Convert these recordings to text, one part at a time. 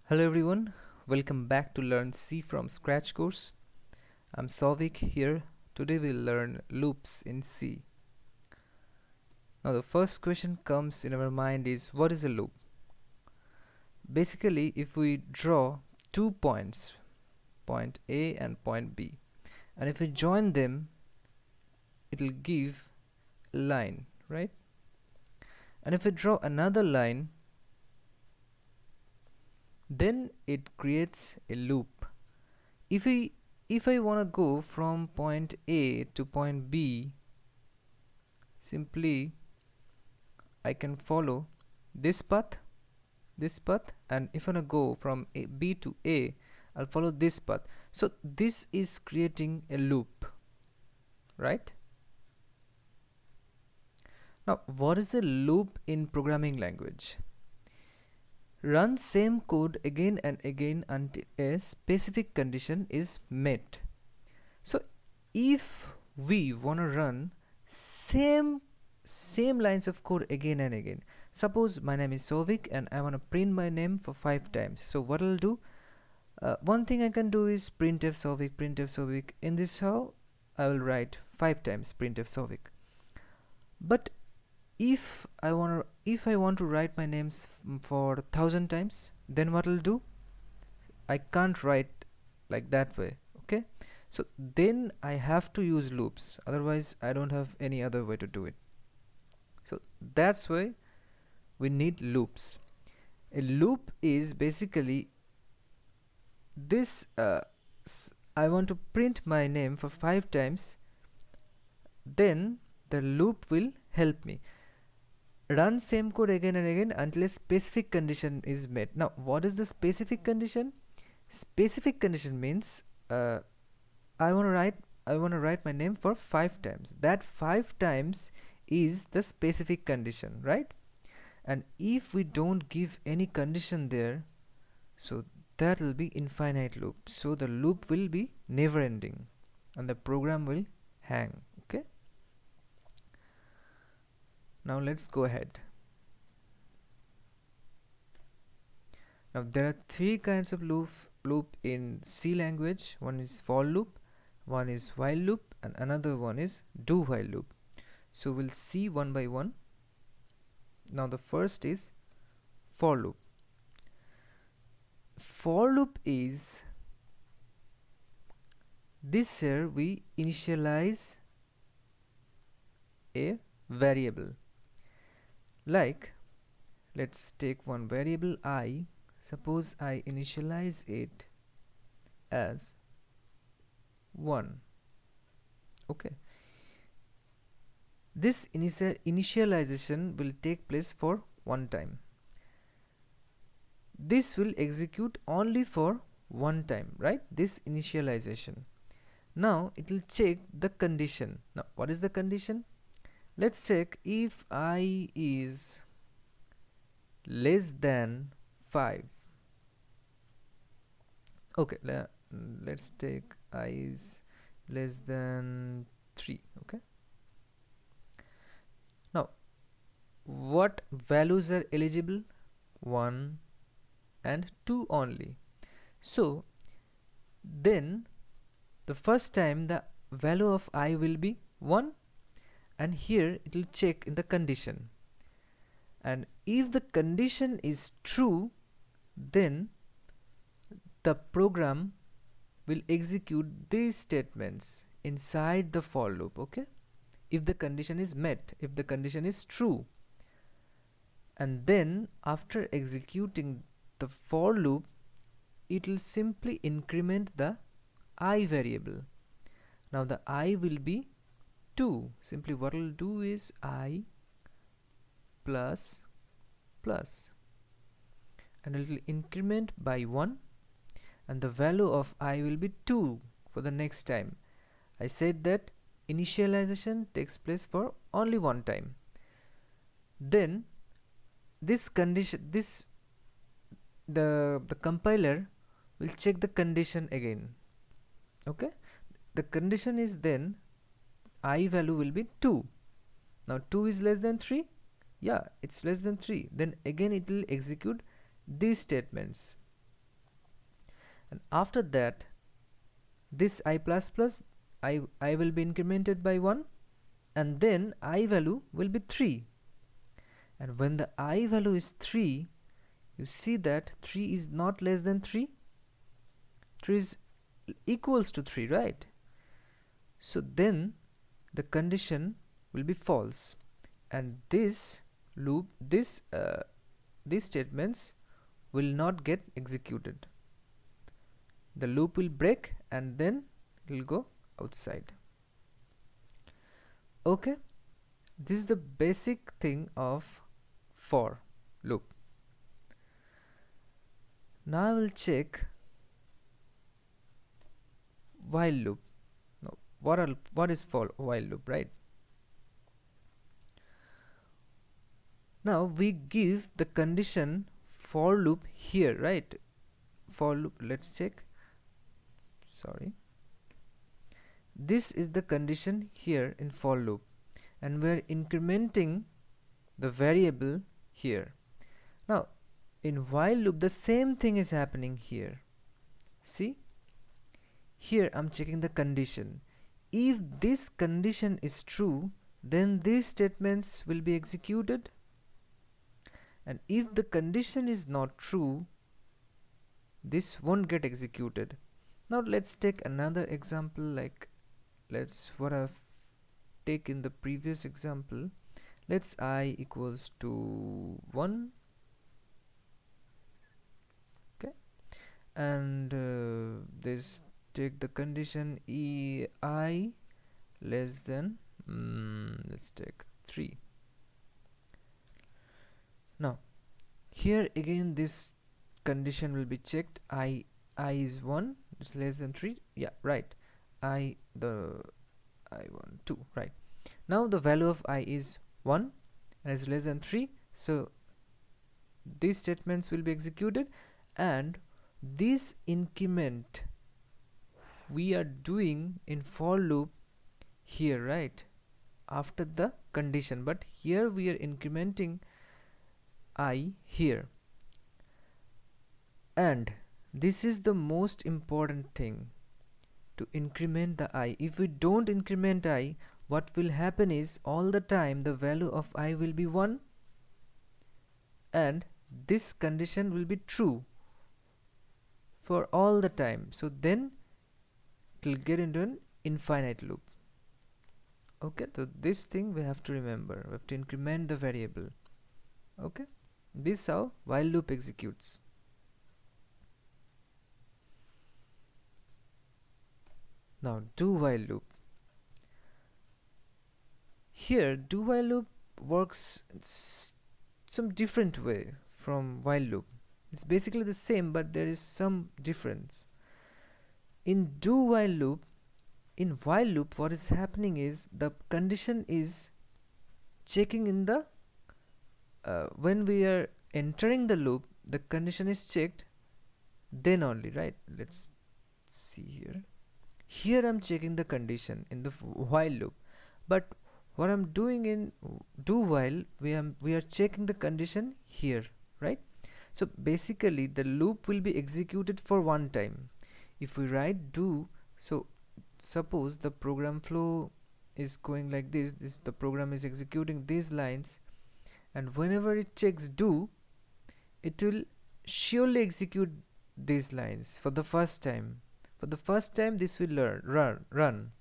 Hello everyone, welcome back to Learn C from Scratch course. I'm Sovik here. Today we'll learn loops in C. Now the first question comes in our mind is what is a loop? Basically, if we draw 2 points, point A and point B, and if we join them, it'll give a line, right? And if we draw another line, then it creates a loop. If I want to go from point A to point B, simply I can follow this path, and if I want to go from B to A, I'll follow this path. So this is creating a loop, right? Now what is a loop in programming language? Run same code again and again until a specific condition is met. So if we want to run same lines of code again and again, suppose my name is Sovik and I want to print my name for 5 times. So what I'll do, one thing I can do is printf Sovik. In this how I will write 5 times printf Sovik. But if I want to write my names for 1000 times, then what I'll do, I can't write like that way. Okay, so then I have to use loops, otherwise I don't have any other way to do it. So that's why we need loops. A loop is basically this, I want to print my name for 5 times, then the loop will help me run same code again and again until a specific condition is met. Now what is the specific condition? Specific condition means I want to write my name for 5 times. That 5 times is the specific condition, right? And if we don't give any condition there, so that will be infinite loop. So the loop will be never ending and the program will hang. Okay, now let's go ahead. Now there are 3 kinds of loop in C language. One is for loop, one is while loop, and another one is do while loop. So we'll see one by one. Now the first is for loop. For loop is this, here we initialize a variable. Like, let's take one variable I. Suppose I initialize it as 1. Okay, this initialization will take place for one time. This will execute only for one time, right? This initialization. Now it will check the condition. Now what is the condition? Let's check if I is less than 5. Okay, let's take I is less than 3. Okay, now what values are eligible? 1 and 2 only. So then the first time the value of I will be 1, and here it will check in the condition, and if the condition is true, then the program will execute these statements inside the for loop. Okay, if the condition is met, if the condition is true, and then after executing the for loop, it will simply increment the I variable. Now the I will be 2. Simply what I'll do is I plus plus, and it will increment by 1, and the value of I will be 2 for the next time. I said that initialization takes place for only one time. Then this condition, the compiler will check the condition again. Okay, the condition is then I value will be 2. Now 2 is less than 3. Yeah, it's less than 3. Then again it will execute these statements. and after that this I plus plus I will be incremented by 1, and then I value will be 3. And when the I value is 3, you see that 3 is not less than 3, 3 is equals to 3, right? So then the condition will be false, and this loop, these statements will not get executed. The loop will break and then it will go outside. Okay, this is the basic thing of for loop. Now I will check while loop. Now what is for while loop, right? Now we give the condition for loop here, right? For loop, let's check. Sorry, this is the condition here in for loop, and we're incrementing the variable here. Now in while loop the same thing is happening here. See, here I'm checking the condition. If this condition is true, then these statements will be executed, and if the condition is not true, this won't get executed. Now let's take another example, like let's what I've taken in the previous example. Let's I equals to 1, okay, and this take the condition I less than let's take 3. Now here again this condition will be checked. I is 1, it's less than 3, yeah, right. I want 2, right. Now the value of I is 1 and is less than 3, so these statements will be executed, and this increment we are doing in for loop here, right, after the condition, but here we are incrementing I here. And this is the most important thing, to increment the I. If we don't increment I, what will happen is all the time the value of I will be 1, and this condition will be true for all the time, so then it will get into an infinite loop. Okay, so this thing we have to remember, we have to increment the variable. Okay, this is how while loop executes. Now do while loop. Here do while loop works some different way from while loop. It's basically the same, but there is some difference. In do while loop, in while loop what is happening is the condition is checking in the when we are entering the loop, the condition is checked, then only, right? Let's see here. Here I'm checking the condition in the while loop, but what I'm doing in do while, we are checking the condition here, right? So basically the loop will be executed for one time. If we write do, so suppose the program flow is going like this, the program is executing these lines, and whenever it checks do, it will surely execute these lines for the first time. For the first time this will run,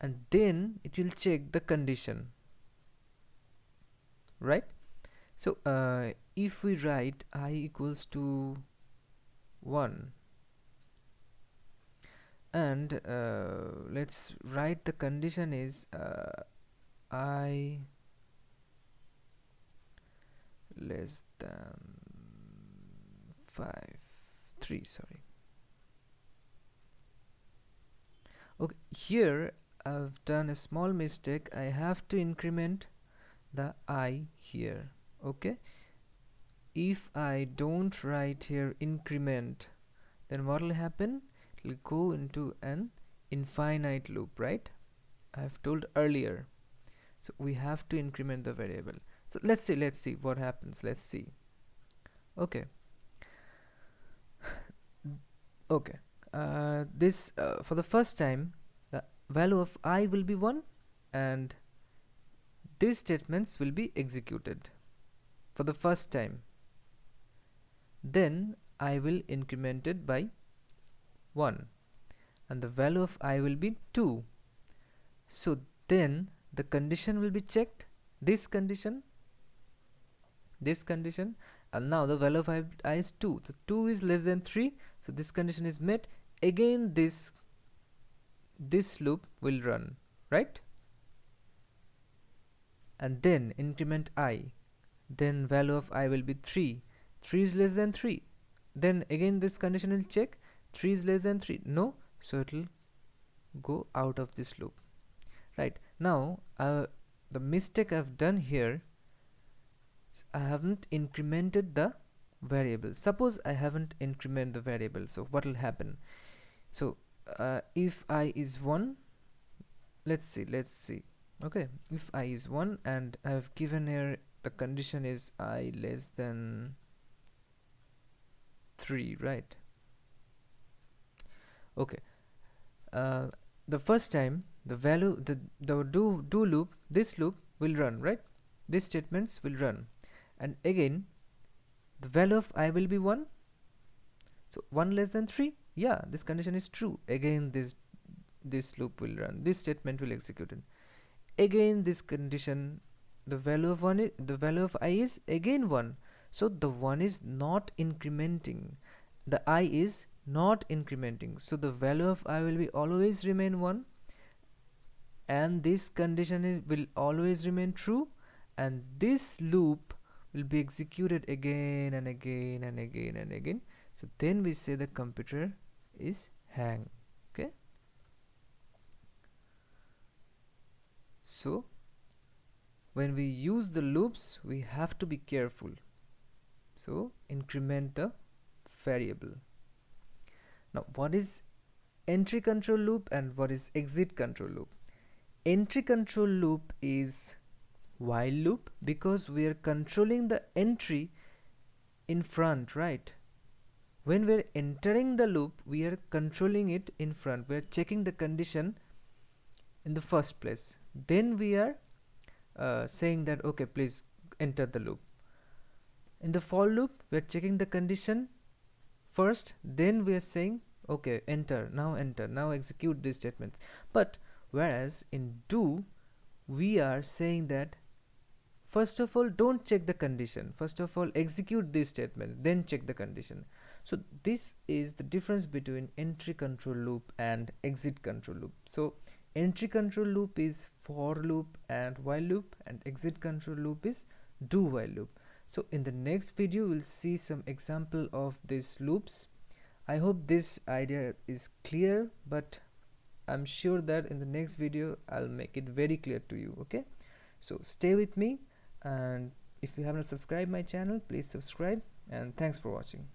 and then it will check the condition, right? So if we write I equals to 1, and let's write the condition is I less than 3, sorry. Okay, here I've done a small mistake. I have to increment the I here. Okay, if I don't write here increment, then what will happen? It will go into an infinite loop, right? I have told earlier. So we have to increment the variable. So let's see what happens. Let's see. Okay, Okay, this for the first time the value of I will be 1, and these statements will be executed for the first time. Then I will increment it by 1, and the value of I will be 2. So then the condition will be checked, this condition, and now the value of I is 2. So 2 is less than 3, so this condition is met. Again this loop will run, right? And then increment I, then value of I will be 3. 3 is less than 3, then again this condition will check, 3 is less than 3, no, so it will go out of this loop. Right, now the mistake I've done here is I haven't incremented the variable. Suppose I haven't incremented the variable, so what will happen? So if I is 1, let's see. Okay, if I is 1 and I've given here the condition is I less than 3, right? Okay, the first time the value the do loop, this loop will run, right? These statements will run, and again the value of I will be 1, so 1 less than 3, yeah, this condition is true. Again this loop will run, this statement will execute it. Again this condition, the value of the value of I is again 1, so the 1 is not incrementing, the I is not incrementing, so the value of I will be always remain 1, and this condition will always remain true, and this loop will be executed again and again and again and again. So then we say the computer is hang. Okay, so when we use the loops we have to be careful. So increment the variable. Now what is entry control loop and what is exit control loop? Entry control loop is while loop because we are controlling the entry in front, right? When we're entering the loop we are controlling it in front, we are checking the condition in the first place, then we are saying that okay, please enter the loop. In the for loop we are checking the condition first, then we are saying okay, enter, now execute these statements. But whereas in do we are saying that first of all don't check the condition, first of all execute these statements, then check the condition. So this is the difference between entry control loop and exit control loop. So entry control loop is for loop and while loop, and exit control loop is do while loop. So in the next video we'll see some example of these loops. I hope this idea is clear, but I'm sure that in the next video I'll make it very clear to you. Okay, so stay with me, and if you haven't subscribed my channel, please subscribe, and thanks for watching.